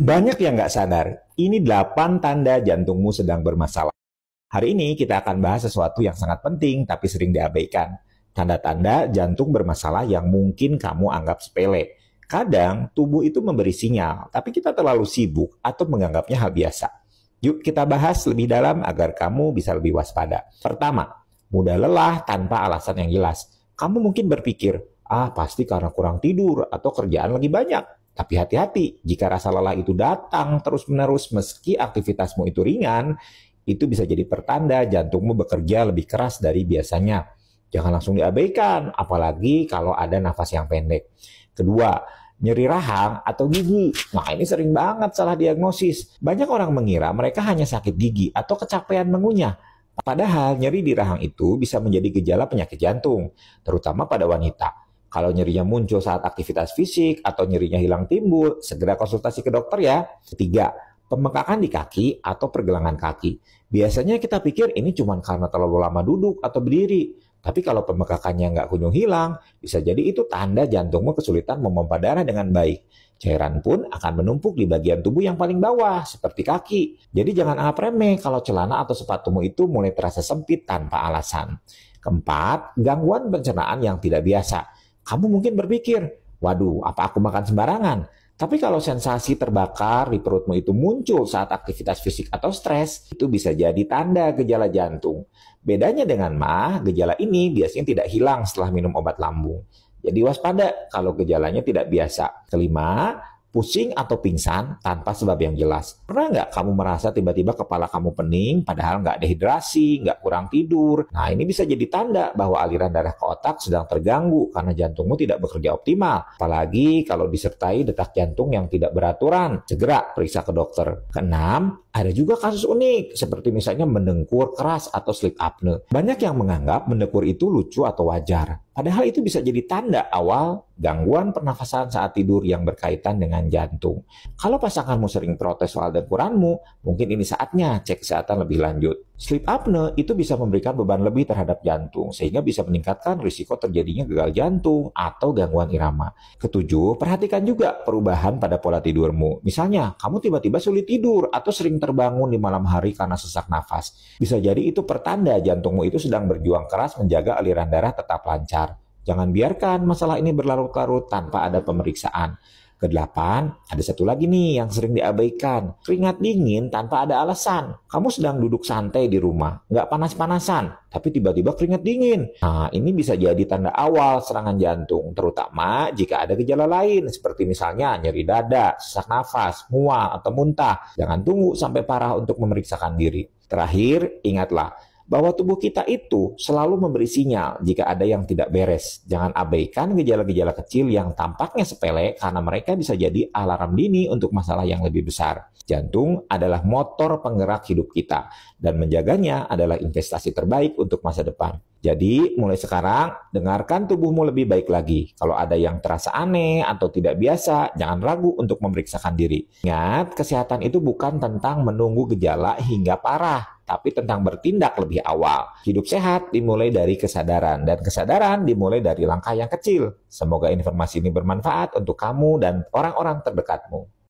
Banyak yang nggak sadar, ini 8 tanda jantungmu sedang bermasalah. Hari ini kita akan bahas sesuatu yang sangat penting tapi sering diabaikan. Tanda-tanda jantung bermasalah yang mungkin kamu anggap sepele. Kadang tubuh itu memberi sinyal, tapi kita terlalu sibuk atau menganggapnya hal biasa. Yuk kita bahas lebih dalam agar kamu bisa lebih waspada. Pertama, mudah lelah tanpa alasan yang jelas. Kamu mungkin berpikir, pasti karena kurang tidur atau kerjaan lagi banyak. Tapi hati-hati, jika rasa lelah itu datang terus-menerus meski aktivitasmu itu ringan, itu bisa jadi pertanda jantungmu bekerja lebih keras dari biasanya. Jangan langsung diabaikan, apalagi kalau ada nafas yang pendek. Kedua, nyeri rahang atau gigi. Nah, ini sering banget salah diagnosis. Banyak orang mengira mereka hanya sakit gigi atau kecapean mengunyah. Padahal nyeri di rahang itu bisa menjadi gejala penyakit jantung, terutama pada wanita. Kalau nyerinya muncul saat aktivitas fisik atau nyerinya hilang timbul, segera konsultasi ke dokter ya. Ketiga, pembengkakan di kaki atau pergelangan kaki. Biasanya kita pikir ini cuma karena terlalu lama duduk atau berdiri. Tapi kalau pembengkakannya nggak kunjung hilang, bisa jadi itu tanda jantungmu kesulitan memompa darah dengan baik. Cairan pun akan menumpuk di bagian tubuh yang paling bawah, seperti kaki. Jadi jangan anggap remeh kalau celana atau sepatumu itu mulai terasa sempit tanpa alasan. Keempat, gangguan pencernaan yang tidak biasa. Kamu mungkin berpikir, waduh, apa aku makan sembarangan? Tapi kalau sensasi terbakar di perutmu itu muncul saat aktivitas fisik atau stres, itu bisa jadi tanda gejala jantung. Bedanya dengan MAH, gejala ini biasanya tidak hilang setelah minum obat lambung. Jadi waspada kalau gejalanya tidak biasa. Kelima, pusing atau pingsan tanpa sebab yang jelas. Pernah nggak kamu merasa tiba-tiba kepala kamu pening, padahal nggak dehidrasi, nggak kurang tidur? Nah, ini bisa jadi tanda bahwa aliran darah ke otak sedang terganggu karena jantungmu tidak bekerja optimal. Apalagi kalau disertai detak jantung yang tidak beraturan. Segera periksa ke dokter. Keenam, ada juga kasus unik, seperti misalnya mendengkur keras atau sleep apnea. Banyak yang menganggap mendengkur itu lucu atau wajar. Padahal itu bisa jadi tanda awal gangguan pernafasan saat tidur yang berkaitan dengan jantung. Kalau pasanganmu sering protes soal dengkuranmu, mungkin ini saatnya cek kesehatan lebih lanjut. Sleep apnea itu bisa memberikan beban lebih terhadap jantung, sehingga bisa meningkatkan risiko terjadinya gagal jantung atau gangguan irama. Ketujuh, perhatikan juga perubahan pada pola tidurmu. Misalnya, kamu tiba-tiba sulit tidur atau sering terbangun di malam hari karena sesak nafas. Bisa jadi itu pertanda jantungmu itu sedang berjuang keras menjaga aliran darah tetap lancar. Jangan biarkan masalah ini berlarut-larut tanpa ada pemeriksaan. Kedelapan, ada satu lagi nih yang sering diabaikan. Keringat dingin tanpa ada alasan. Kamu sedang duduk santai di rumah, nggak panas-panasan, tapi tiba-tiba keringat dingin. Nah, ini bisa jadi tanda awal serangan jantung, terutama jika ada gejala lain, seperti misalnya nyeri dada, sesak nafas, mual, atau muntah. Jangan tunggu sampai parah untuk memeriksakan diri. Terakhir, ingatlah, bahwa tubuh kita itu selalu memberi sinyal jika ada yang tidak beres. Jangan abaikan gejala-gejala kecil yang tampaknya sepele karena mereka bisa jadi alarm dini untuk masalah yang lebih besar. Jantung adalah motor penggerak hidup kita dan menjaganya adalah investasi terbaik untuk masa depan. Jadi mulai sekarang dengarkan tubuhmu lebih baik lagi. Kalau ada yang terasa aneh atau tidak biasa, jangan ragu untuk memeriksakan diri. Ingat, kesehatan itu bukan tentang menunggu gejala hingga parah, tapi tentang bertindak lebih awal. Hidup sehat dimulai dari kesadaran, dan kesadaran dimulai dari langkah yang kecil. Semoga informasi ini bermanfaat untuk kamu dan orang-orang terdekatmu.